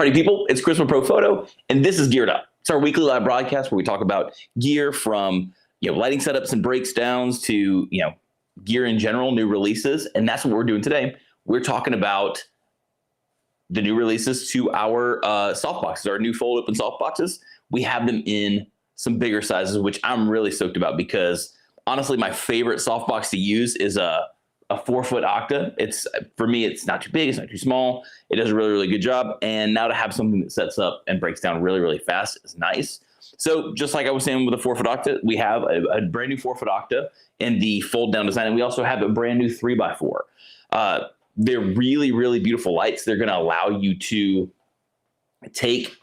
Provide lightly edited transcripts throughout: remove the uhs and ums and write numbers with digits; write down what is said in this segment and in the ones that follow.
Party people, it's Chris from Pro Photo, and this is Geared Up. It's our weekly live broadcast where we talk about gear from lighting setups and breakdowns to gear in general, new releases, and that's what we're doing today. We're talking about the new releases to our softboxes, our new fold open softboxes. We have them in some bigger sizes, which I'm really stoked about because honestly, my favorite softbox to use is a 4-foot Octa. For me, it's not too big, it's not too small. It does a really, really good job. And now to have something that sets up and breaks down really, really fast is nice. So just like I was saying with a 4-foot Octa, we have a brand new 4-foot Octa in the fold down design. And we also have a brand new 3x4. They're really, really beautiful lights. They're going to allow you to take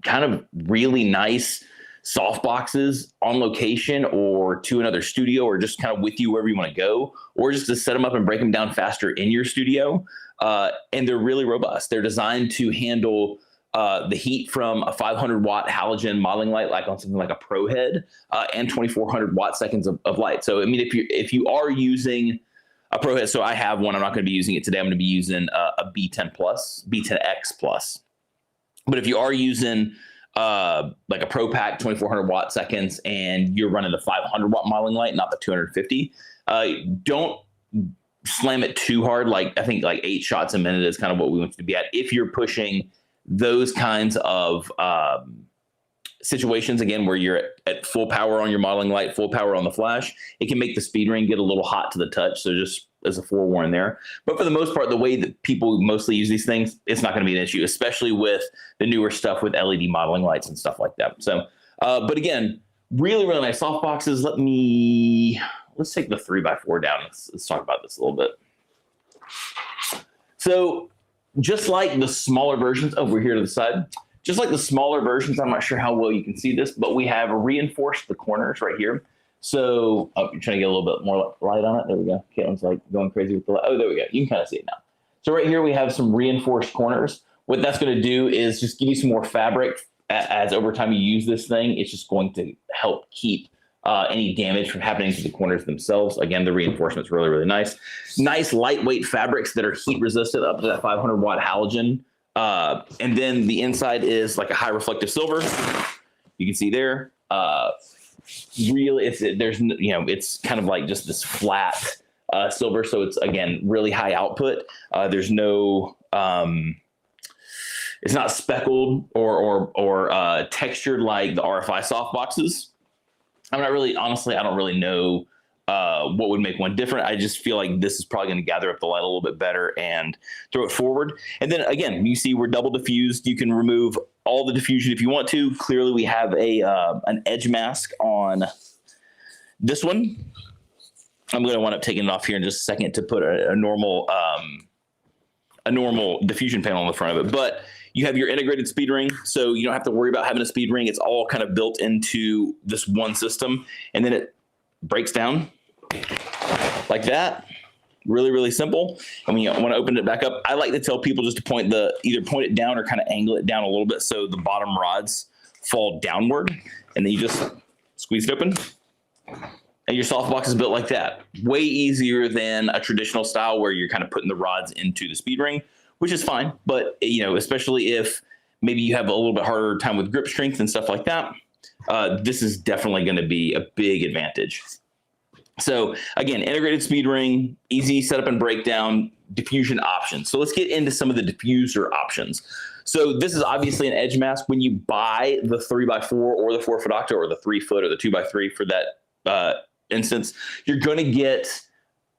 kind of really nice soft boxes on location or to another studio or just kind of with you wherever you want to go, or just to set them up and break them down faster in your studio. And they're really robust. They're designed to handle the heat from a 500 watt halogen modeling light, like on something like a Pro Head, and 2400 watt seconds of light. So, I mean, if you are using a Pro Head, so I have one, I'm not going to be using it today. I'm going to be using a B10 Plus, B10X Plus. But if you are using like a Pro Pack 2400 watt seconds and you're running the 500 watt modeling light, not the 250, don't slam it too hard. Like I think like 8 shots a minute is kind of what we want you to be at. If you're pushing those kinds of situations, again, where you're at full power on your modeling light, full power on the flash, it can make the speed ring get a little hot to the touch. So just as a forewarning there. But for the most part, the way that people mostly use these things, it's not going to be an issue, especially with the newer stuff with LED modeling lights and stuff like that. So, but again, really, really nice soft boxes. Let's take the 3x4 down. Let's talk about this a little bit. So just like the smaller versions, over here to the side, just like the smaller versions, I'm not sure how well you can see this, but we have reinforced the corners right here. So, you're trying to get a little bit more light on it. There we go. Caitlin's like going crazy with the light. Oh, there we go. You can kind of see it now. So right here we have some reinforced corners. What that's going to do is just give you some more fabric as over time you use this thing. It's just going to help keep any damage from happening to the corners themselves. Again, the reinforcement's really, really nice. Nice lightweight fabrics that are heat resistant up to that 500 watt halogen. And then the inside is like a high reflective silver. You can see there. Really, it's kind of like just this flat silver. So it's, again, really high output. There's no, it's not speckled or textured like the RFI soft boxes. Honestly, I don't really know what would make one different. I just feel like this is probably going to gather up the light a little bit better and throw it forward. And then again, you see we're double diffused. You can remove all the diffusion if you want to. Clearly we have an edge mask on this one. I'm going to wind up taking it off here in just a second to put a normal diffusion panel on the front of it. But you have your integrated speed ring, so you don't have to worry about having a speed ring. It's all kind of built into this one system, and then it breaks down like that. Really, really simple. And when you want to open it back up, I like to tell people just to either point it down or kind of angle it down a little bit so the bottom rods fall downward, and then you just squeeze it open, and your softbox is built like that. Way easier than a traditional style where you're kind of putting the rods into the speed ring, which is fine. But especially if maybe you have a little bit harder time with grip strength and stuff like that, this is definitely going to be a big advantage. So again, integrated speed ring, easy setup and breakdown, diffusion options. So let's get into some of the diffuser options. So this is obviously an edge mask. When you buy the 3x4 or the 4-foot Octa or the 3-foot or the 2x3 for that instance, you're going to get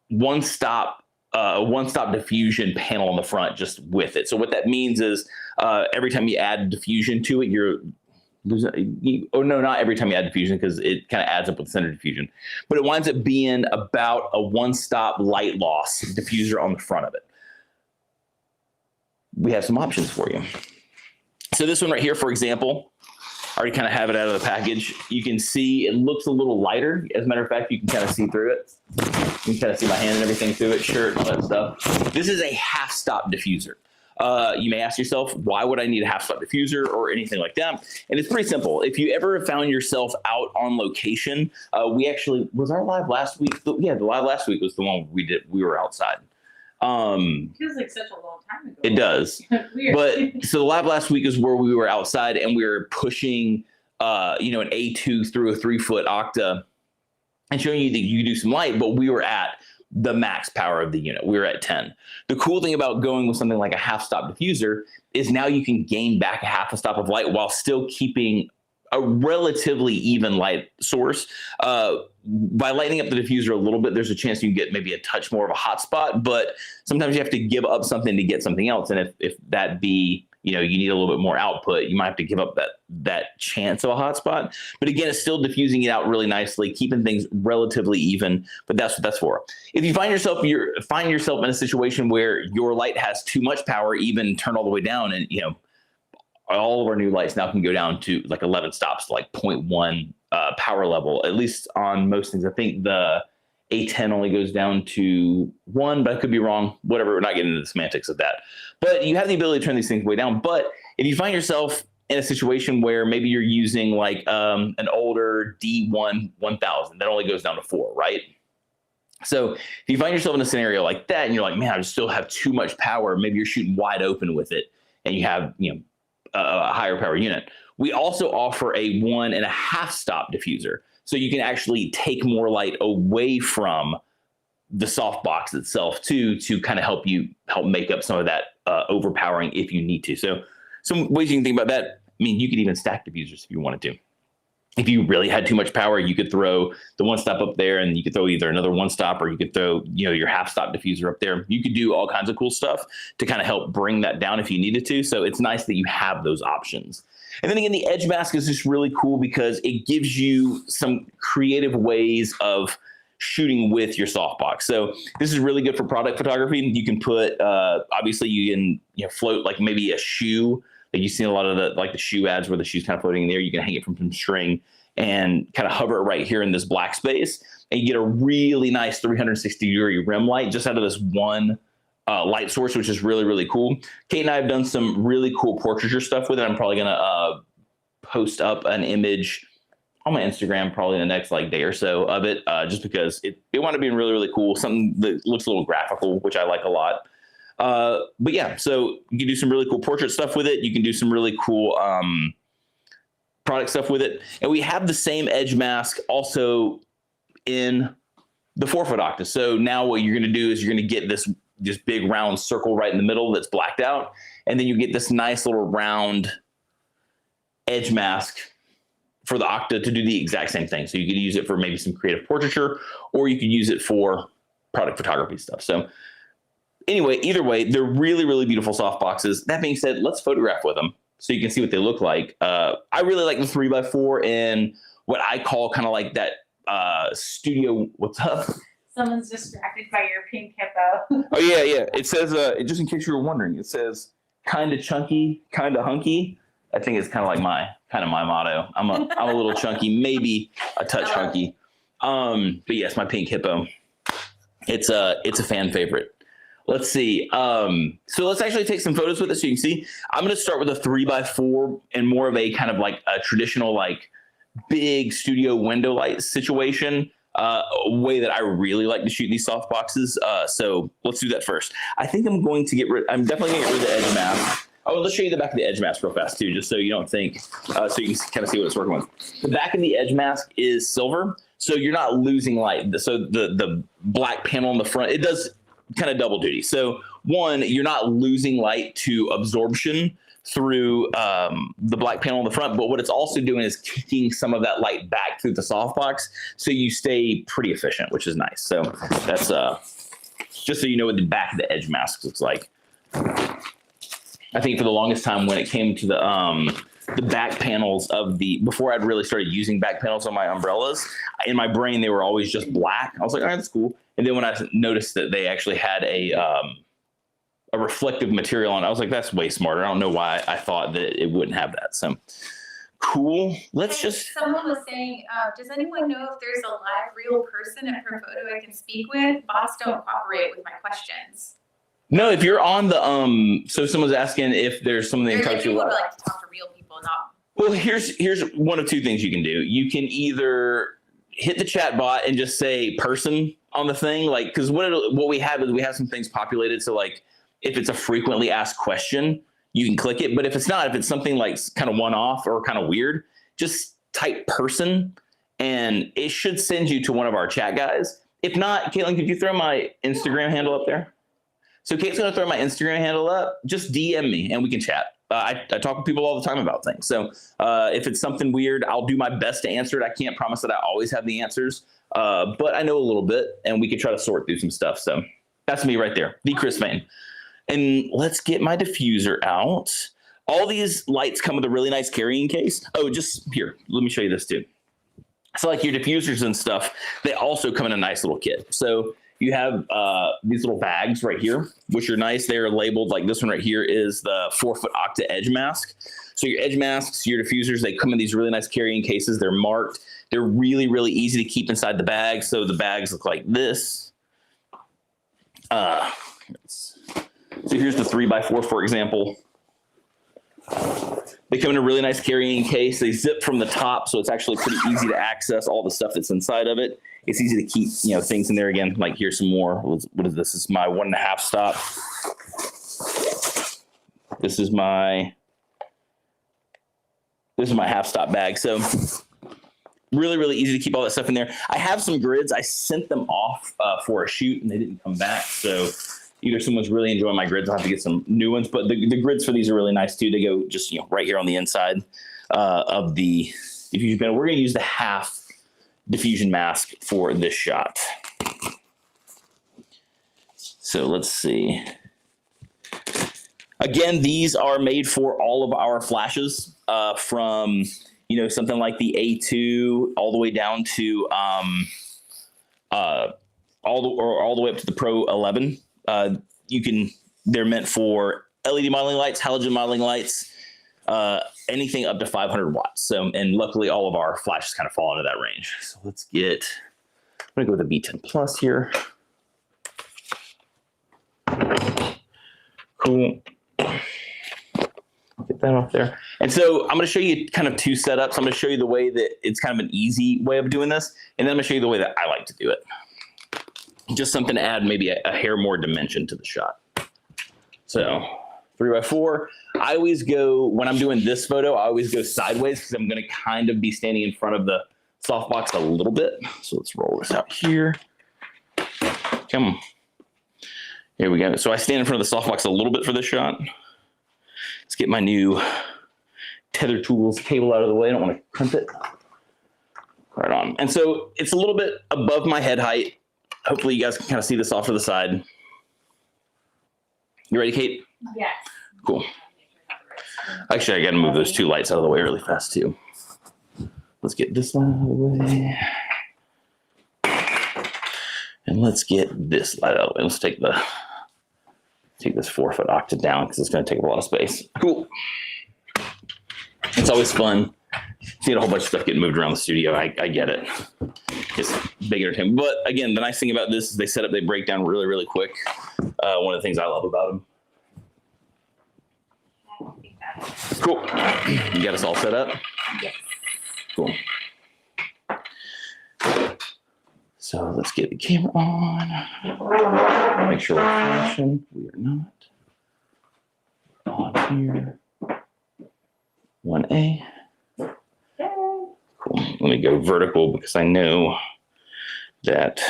one-stop diffusion panel on the front just with it. So what that means is every time you add diffusion to it, not every time you add diffusion because it kind of adds up with center diffusion, but it winds up being about a one-stop light loss diffuser on the front of it. We have some options for you. So this one right here, for example, I already kind of have it out of the package. You can see it looks a little lighter. As a matter of fact, you can kind of see through it. You can kind of see my hand and everything through it, shirt, all that stuff. This is a half-stop diffuser. You may ask yourself, why would I need a half-stop diffuser or anything like that? And it's pretty simple. If you ever found yourself out on location, was our live last week? Yeah, the live last week was the one we did. We were outside. Feels like such a long time ago. It does. Weird. But so the lab last week is where we were outside and we were pushing, an A2 through a 3-foot octa and showing you that you could do some light, but we were at the max power of the unit. We were at 10. The cool thing about going with something like a half stop diffuser is now you can gain back a half a stop of light while still keeping a relatively even light source. By lighting up the diffuser a little bit, there's a chance you can get maybe a touch more of a hot spot, but sometimes you have to give up something to get something else. And if that be, you need a little bit more output, you might have to give up that chance of a hot spot. But again, it's still diffusing it out really nicely, keeping things relatively even, but that's what that's for. If you find yourself in a situation where your light has too much power, even turn all the way down, and all of our new lights now can go down to like 11 stops, like 0.1 power level, at least on most things. I think the A10 only goes down to 1, but I could be wrong. Whatever, we're not getting into the semantics of that. But you have the ability to turn these things way down. But if you find yourself in a situation where maybe you're using like an older D1 1000 that only goes down to 4, right? So if you find yourself in a scenario like that and you're like, man, I still have too much power, maybe you're shooting wide open with it and you have, a higher power unit. We also offer a 1.5 stop diffuser. So you can actually take more light away from the softbox itself to kind of help make up some of that overpowering if you need to. So some ways you can think about that. I mean, you could even stack diffusers if you wanted to. If you really had too much power, you could throw the 1 stop up there and you could throw either another 1 stop or you could throw, your half stop diffuser up there. You could do all kinds of cool stuff to kind of help bring that down if you needed to. So it's nice that you have those options. And then again, the edge mask is just really cool because it gives you some creative ways of shooting with your softbox. So this is really good for product photography. You can put, obviously you can float like maybe a shoe. Like you see a lot of the shoe ads where the shoe's kind of floating in there. You can hang it from some string and kind of hover it right here in this black space. And you get a really nice 360-degree rim light just out of this one light source, which is really, really cool. Kate and I have done some really cool portraiture stuff with it. I'm probably going to post up an image on my Instagram probably in the next day or so of it, just because it wound up being really, really cool. Something that looks a little graphical, which I like a lot. But yeah, so you can do some really cool portrait stuff with it. You can do some really cool product stuff with it. And we have the same edge mask also in the 4-foot octa. So now what you're going to do is you're going to get this big round circle right in the middle that's blacked out. And then you get this nice little round edge mask for the octa to do the exact same thing. So you could use it for maybe some creative portraiture, or you could use it for product photography stuff. So anyway, either way, they're really, really beautiful soft boxes. That being said, let's photograph with them so you can see what they look like. I really like the 3x4 and what I call kind of like that studio. What's up? Someone's distracted by your pink hippo. Oh yeah. It says, just in case you were wondering, it says kind of chunky, kind of hunky. I think it's kind of like my motto. I'm a little chunky, maybe a touch hunky. But yes, my pink hippo. It's a fan favorite. Let's see. So let's actually take some photos with it so you can see. I'm going to start with a 3x4 and more of a kind of like a traditional big studio window light situation. A way that I really like to shoot these soft boxes. So let's do that first. I think I'm definitely going to get rid of the edge mask. Oh, let's show you the back of the edge mask real fast too, just so you don't think, so you can kind of see what it's working with. The back of the edge mask is silver, so you're not losing light. So the black panel in the front, it does kind of double duty. So one, you're not losing light to absorption through the black panel in the front, but what it's also doing is kicking some of that light back through the softbox, so you stay pretty efficient, which is nice. So that's just so you know what the back of the edge mask looks like. I think for the longest time when it came to the back panels before I'd really started using back panels on my umbrellas, in my brain they were always just black. I was like, all right, that's cool. And then when I noticed that they actually had a reflective material on it, I was like, that's way smarter. I don't know why I thought that it wouldn't have that. So cool. Someone was saying, does anyone know if there's a live real person at ProPhoto I can speak with? Boss don't cooperate with my questions. No, if you're on the so someone's asking if there's something to talk to you about. Like to talk to real people, not. Well, here's one of two things you can do. You can either hit the chat bot and just say person on the thing. Like, because what we have is we have some things populated. So like if it's a frequently asked question, you can click it. But if it's not, if it's something like kind of one off or kind of weird, just type person and it should send you to one of our chat guys. If not, Caitlin, could you throw my Instagram handle up there? So Kate's going to throw my Instagram handle up. Just DM me and we can chat. I talk with people all the time about things. So if it's something weird, I'll do my best to answer it. I can't promise that I always have the answers, but I know a little bit and we can try to sort through some stuff. So that's me right there, the Chris Vane. And let's get my diffuser out. All these lights come with a really nice carrying case. Oh, just here, let me show you this too. So like your diffusers and stuff, they also come in a nice little kit. So you have these little bags right here, which are nice. They're labeled like this one right here is the 4-foot Octa edge mask. So your edge masks, your diffusers, they come in these really nice carrying cases. They're marked. They're really, really easy to keep inside the bag. So the bags look like this. So here's the 3x4, for example. They come in a really nice carrying case. They zip from the top, so it's actually pretty easy to access all the stuff that's inside of it. It's easy to keep, things in there again. Like here's some more. What is this? This is my 1.5 stop. This is my half stop bag. So really, really easy to keep all that stuff in there. I have some grids. I sent them off for a shoot and they didn't come back. So either someone's really enjoying my grids, I'll have to get some new ones. But the grids for these are really nice too. They go just right here on the inside of the diffusion panel. We're going to use the half diffusion mask for this shot. So let's see. Again, these are made for all of our flashes from something like the A2 all the way down to all the way up to the Pro 11. They're meant for LED modeling lights, halogen modeling lights, anything up to 500 watts. So, and luckily all of our flashes kind of fall into that range. So I'm gonna go with the B10 Plus here. Cool. Get that off there. And so I'm gonna show you kind of two setups. I'm gonna show you the way that it's kind of an easy way of doing this. And then I'm gonna show you the way that I like to do it. Just something to add maybe a hair more dimension to the shot. So 3x4. I always go, when I'm doing this photo, I always go sideways because I'm going to kind of be standing in front of the softbox a little bit. So let's roll this out here. Come on. Here we go. So I stand in front of the softbox a little bit for this shot. Let's get my new tether tools cable out of the way. I don't want to crimp it. Right on. And so it's a little bit above my head height. Hopefully you guys can kind of see this off to the side. You ready, Kate? Yes. Cool. Actually, I got to move those two lights out of the way really fast too. Let's get this light out of the way. And let's get this light out of the way. Let's take this 4-foot Octa down because it's going to take up a lot of space. Cool. It's always fun seeing a whole bunch of stuff getting moved around the studio. I get it. It's big entertainment. But again, the nice thing about this is they break down really, really quick. One of the things I love about them. Cool. You got us all set up? Yes. Cool. So let's get the camera on. Make sure we're flashing. We are not. On here. 1A. Cool. Let me go vertical because I know that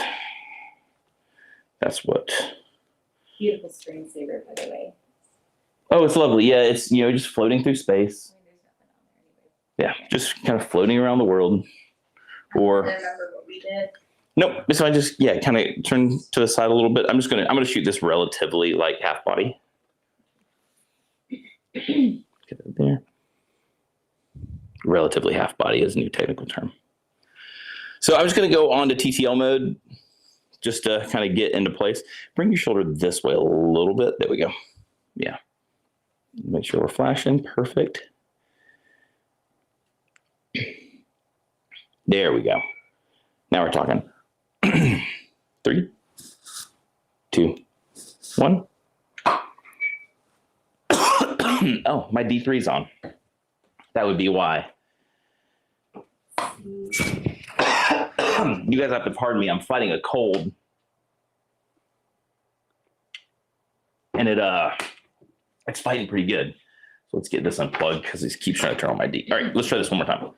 that's what. Beautiful screensaver, by the way. Oh, it's lovely. Yeah, it's just floating through space. Yeah, just kind of floating around the world. Or I remember what we did. nope. So I just kind of turn to the side a little bit. I'm gonna shoot this relatively like half body. Get it there. Relatively half body is a new technical term. So I'm just gonna go on to TTL mode just to kind of get into place. Bring your shoulder this way a little bit. There we go. Yeah. Make sure we're flashing. Perfect. There we go. Now we're talking. 3, 2, 1. Oh, my D3's on. That would be why. You guys have to pardon me. I'm fighting a cold. And it's fighting pretty good. So let's get this unplugged because it keeps trying to turn on my D. All right, let's try this one more time.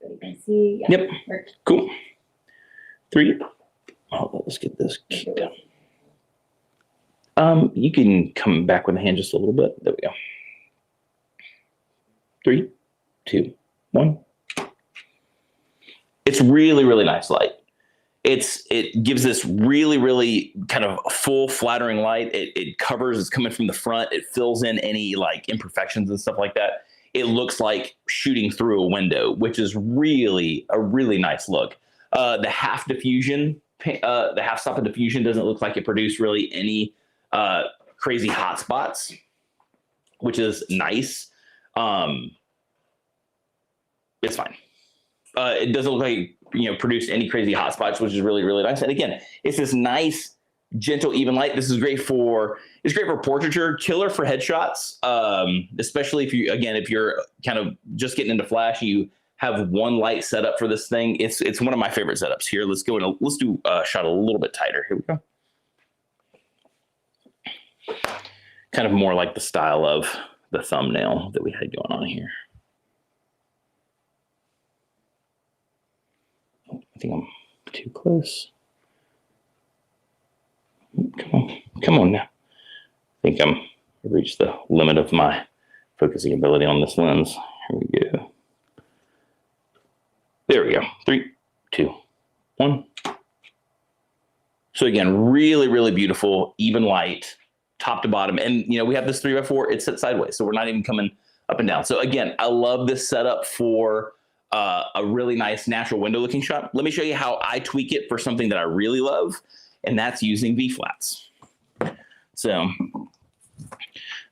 Everybody can see. Yep. Cool. 3. Oh, let's get this kicked down. You can come back with the hand just a little bit. There we go. 3, 2, 1. It's really, really nice light. It gives this really, really kind of full flattering light. It covers, it's coming from the front. It fills in any like imperfections and stuff like that. It looks like shooting through a window, which is really a really nice look. The half diffusion, the half stop of diffusion doesn't look like it produced really any crazy hot spots, which is nice. It's fine. It doesn't look like produced any crazy hot spots, which is really, really nice. And again, it's this nice, gentle, even light. This is great for portraiture, killer for headshots, especially if you're kind of just getting into flash, you have one light set up for this thing. It's one of my favorite setups here. Let's go and let's do a shot a little bit tighter. Here we go. Kind of more like the style of the thumbnail that we had going on here. I think I'm too close. Come on now. I think I've reached the limit of my focusing ability on this lens. Here we go. There we go. 3, 2, 1. So again, really, really beautiful, even light, top to bottom. And we have this 3x4, it's set sideways, so we're not even coming up and down. So again, I love this setup for a really nice natural window looking shot. Let me show you how I tweak it for something that I really love, and that's using V-flats. So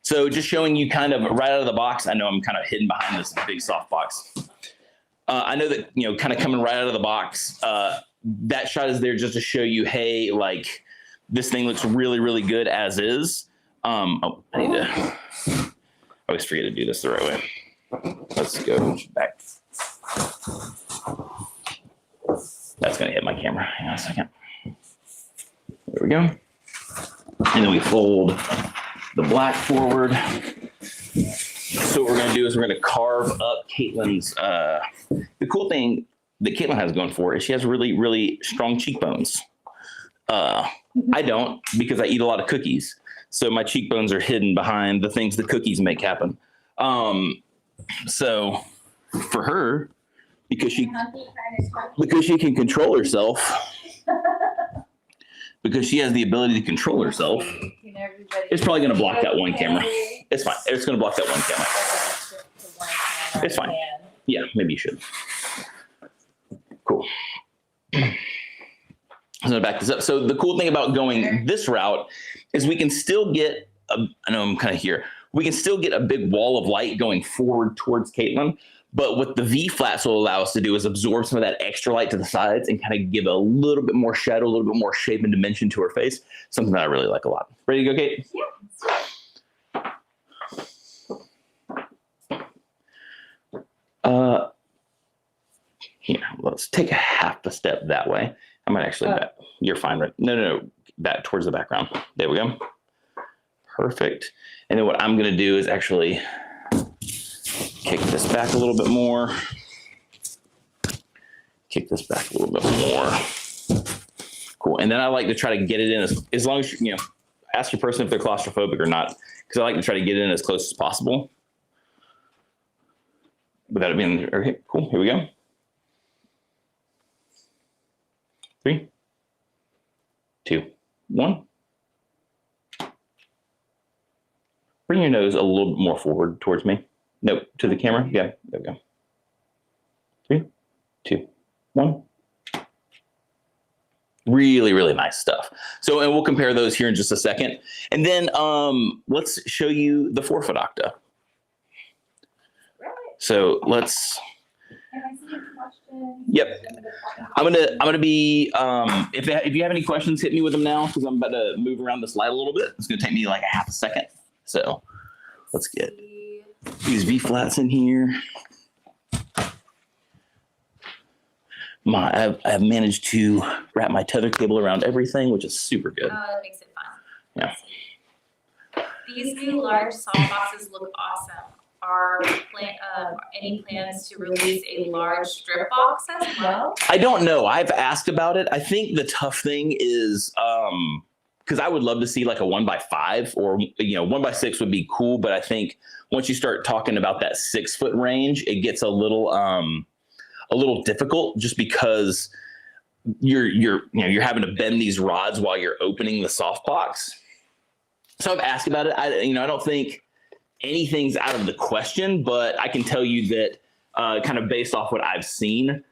just showing you kind of right out of the box. I know I'm kind of hidden behind this big softbox. I know that, kind of coming right out of the box, that shot is there just to show you, hey, like this thing looks really, really good as is. Oh, I need to, I always forget to do this the right way. Let's go back. That's going to hit my camera. Hang on a second. There we go. And then we fold the black forward. So what we're going to do is we're going to carve up Caitlin's. The cool thing that Caitlin has going for her is she has really, really strong cheekbones. I don't, because I eat a lot of cookies. So my cheekbones are hidden behind the things the cookies make happen. So for her, because she can control herself, because she has the ability to control herself, it's probably going to block that one camera. It's fine. It's going to block that one camera. It's fine. Yeah, maybe you should. Cool. I'm going to back this up. So the cool thing about going this route is we can still get, I know I'm kind of here, we can still get a big wall of light going forward towards Caitlin. But what the V-flats will allow us to do is absorb some of that extra light to the sides and kind of give a little bit more shadow, a little bit more shape and dimension to her face. Something that I really like a lot. Ready to go, Kate? Yeah. Here, let's take a half a step that way. I might actually back. You're fine, right? No. Back towards the background. There we go. Perfect. And then what I'm going to do is actually kick this back a little bit more. Kick this back a little bit more. Cool. And then I like to try to get it in as long as, ask your person if they're claustrophobic or not, because I like to try to get it in as close as possible. Without it being, okay, cool. Here we go. 3, 2, 1. Bring your nose a little bit more forward towards me. No, to the camera. Yeah, there we go. 3, 2, 1. Really, really nice stuff. So, and we'll compare those here in just a second. And then let's show you the 4-foot octa. So let's. Can I see your questions? Yep. I'm gonna be if you have any questions, hit me with them now because I'm about to move around this light a little bit. It's gonna take me like a half a second. So let's get. these V flats in here. I've managed to wrap my tether cable around everything, which is super good. Oh, that makes it fun. Yeah. These new large softboxes look awesome. Are any plans to release a large strip box as well? I don't know. I've asked about it. I think the tough thing is because I would love to see like a 1x5 or 1x6 would be cool, but I think once you start talking about that 6 foot range, it gets a little difficult just because you're having to bend these rods while you're opening the softbox. So I've asked about it. I don't think anything's out of the question, but I can tell you that kind of based off what I've seen,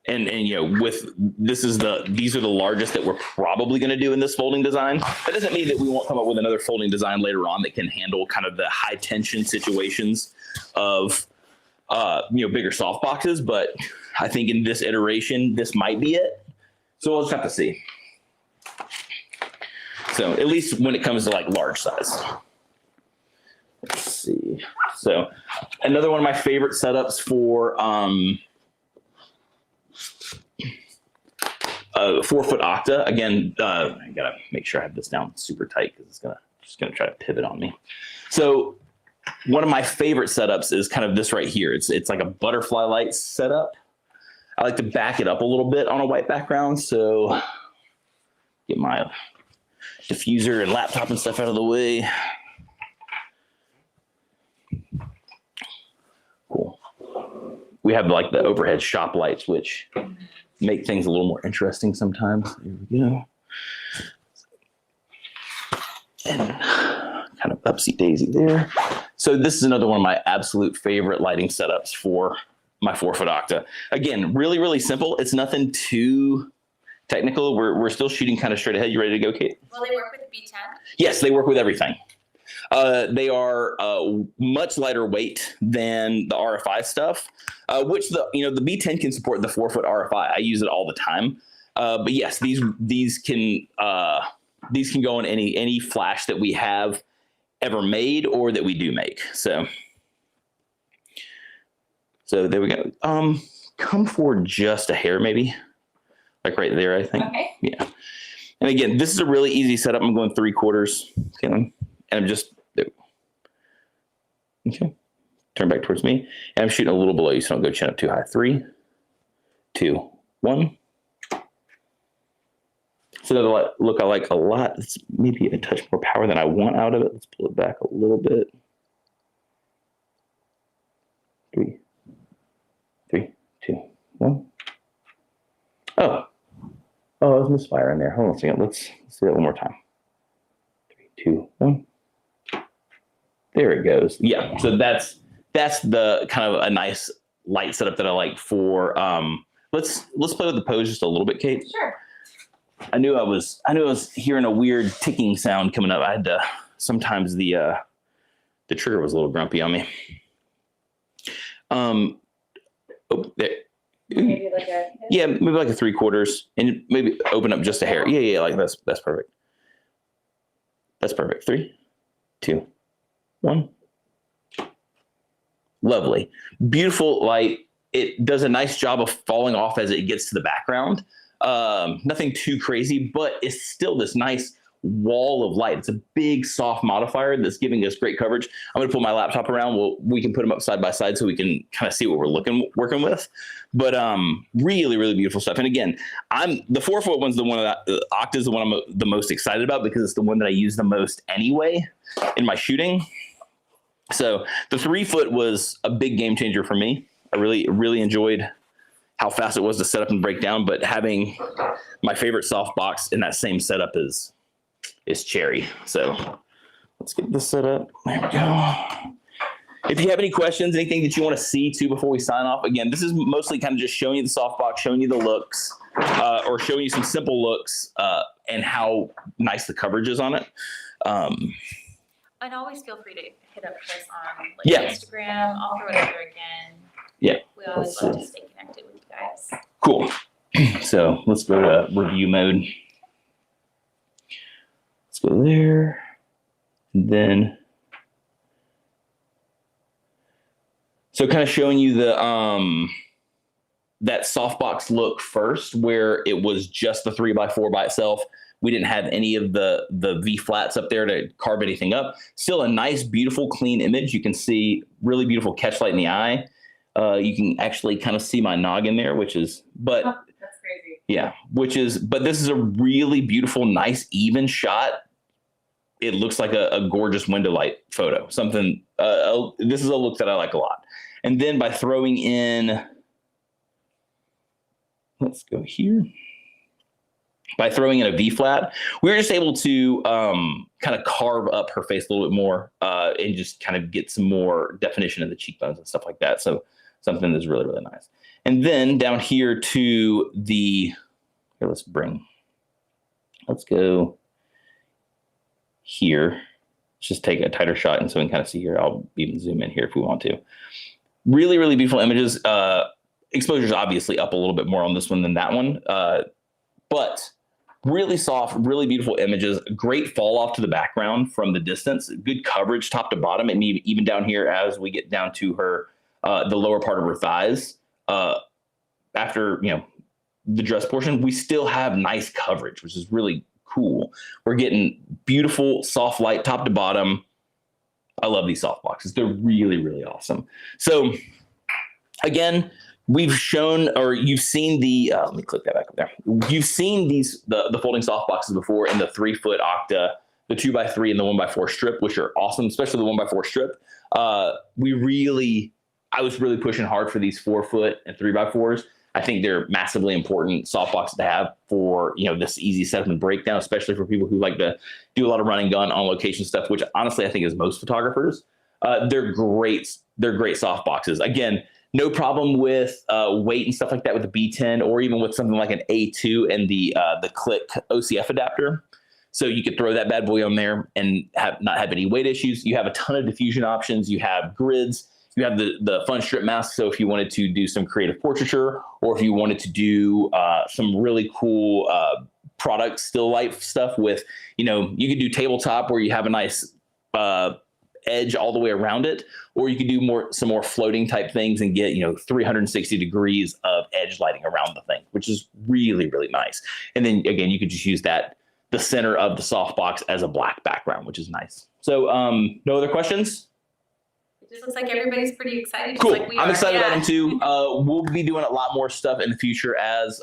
with these are the largest that we're probably going to do in this folding design. That doesn't mean that we won't come up with another folding design later on that can handle kind of the high tension situations of bigger soft boxes, but I think in this iteration, this might be it. So we'll just have to see. So at least when it comes to like large size. Let's see. So another one of my favorite setups for 4-foot octa. Again, I gotta make sure I have this down super tight because it's just gonna try to pivot on me. So one of my favorite setups is kind of this right here. It's like a butterfly light setup. I like to back it up a little bit on a white background. So get my diffuser and laptop and stuff out of the way. Cool. We have like the overhead shop lights, which make things a little more interesting sometimes. There we go. And kind of upsy daisy there. So this is another one of my absolute favorite lighting setups for my 4-foot octa. Again, really, really simple. It's nothing too technical. We're still shooting kind of straight ahead. You ready to go, Kate? Will they work with B10? Yes, they work with everything. They are much lighter weight than the RFI stuff, which the B10 can support the 4-foot RFI. I use it all the time. But yes, these can go in any flash that we have ever made or that we do make. So there we go. Come forward just a hair, maybe. Like right there, I think. Okay. Yeah. And again, this is a really easy setup. I'm going 3/4, and I'm just, okay. Turn back towards me. And I'm shooting a little below you, so don't go chin up too high. 3, 2, 1. So another look I like a lot. It's maybe a touch more power than I want out of it. Let's pull it back a little bit. 3, 2, 1. Oh, I was misfiring there. Hold on a second. Let's do that one more time. 3, 2, 1. There it goes. Yeah. So that's the kind of a nice light setup that I like for. Let's play with the pose just a little bit, Kate. Sure. I knew I was hearing a weird ticking sound coming up. I had to. Sometimes the trigger was a little grumpy on me. Oh, there. Maybe like maybe like a 3/4, and maybe open up just a hair. Yeah, like that's perfect. That's perfect. 3, 2, 1. Lovely, beautiful light. It does a nice job of falling off as it gets to the background. Nothing too crazy, but it's still this nice wall of light. It's a big soft modifier that's giving us great coverage. I'm going to pull my laptop around. We can put them up side by side so we can kind of see what we're working with. But really, really beautiful stuff. And again, the 4-foot one's the one that the octa is the one I'm the most excited about because it's the one that I use the most anyway in my shooting. So the 3-foot was a big game changer for me. I really, really enjoyed how fast it was to set up and break down, but having my favorite softbox in that same setup is cherry. So let's get this set up. There we go. If you have any questions, anything that you want to see too before we sign off, again, this is mostly kind of just showing you the softbox, showing you the looks, or showing you some simple looks and how nice the coverage is on it. And always feel free to hit up Chris on Instagram. I'll throw it up there again. Yeah. We always love to stay connected with you guys. Cool. So let's go to review mode. Let's go there. And then So kind of showing you the that softbox look first, where it was just the 3x4 by itself. We didn't have any of the V flats up there to carve anything up. Still a nice, beautiful, clean image. You can see really beautiful catch light in the eye. You can actually kind of see my noggin there, which is, but that's crazy. Yeah, but this is a really beautiful, nice, even shot. It looks like a gorgeous window light photo. Something, this is a look that I like a lot. And then by throwing in, let's go here. By throwing in a V flat, we were just able to kind of carve up her face a little bit more and just kind of get some more definition of the cheekbones and stuff like that. So something that's really, really nice. And then down here to the, here, let's go here. Let's just take a tighter shot and so we can kind of see here. I'll even zoom in here if we want to. Really, really beautiful images. Exposure is obviously up a little bit more on this one than that one. But really soft, really beautiful images, great fall off to the background from the distance, good coverage top to bottom, and even down here as we get down to her, the lower part of her thighs. After, the dress portion, we still have nice coverage, which is really cool. We're getting beautiful soft light top to bottom. I love these soft boxes. They're really, really awesome. So again, we've shown, or you've seen the, let me click that back up there. You've seen the folding soft boxes before in the 3-foot octa, the 2x3 and the 1x4 strip, which are awesome, especially the 1x4 strip. I was really pushing hard for these 4-foot and 3x4s. I think they're massively important soft boxes to have for, this easy setup and breakdown, especially for people who like to do a lot of run and gun on location stuff, which honestly I think is most photographers. They're great. They're great soft boxes. Again, no problem with weight and stuff like that with the B10, or even with something like an A2 and the Click OCF adapter. So you could throw that bad boy on there and not have any weight issues. You have a ton of diffusion options. You have grids. You have the fun strip mask. So if you wanted to do some creative portraiture, or if you wanted to do some really cool product still life stuff with, you could do tabletop where you have a nice edge all the way around it, or you could do some more floating type things and get 360 degrees of edge lighting around the thing, which is really, really nice. And then again, you could just use the center of the softbox as a black background, which is nice. So no other questions? It just looks like everybody's pretty excited. Cool. Like I'm excited about them too. We'll be doing a lot more stuff in the future as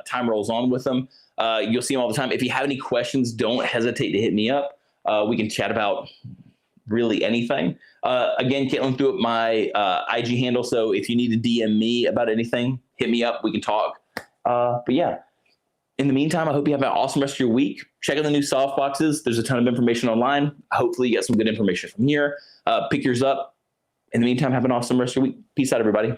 time rolls on with them. You'll see them all the time. If you have any questions, don't hesitate to hit me up. We can chat about really anything. Again, Caitlin threw up my IG handle, so if you need to DM me about anything, hit me up. We can talk. But yeah, in the meantime, I hope you have an awesome rest of your week. Check out the new soft boxes. There's a ton of information online. Hopefully you get some good information from here. Pick yours up. In the meantime, have an awesome rest of your week. Peace out, everybody.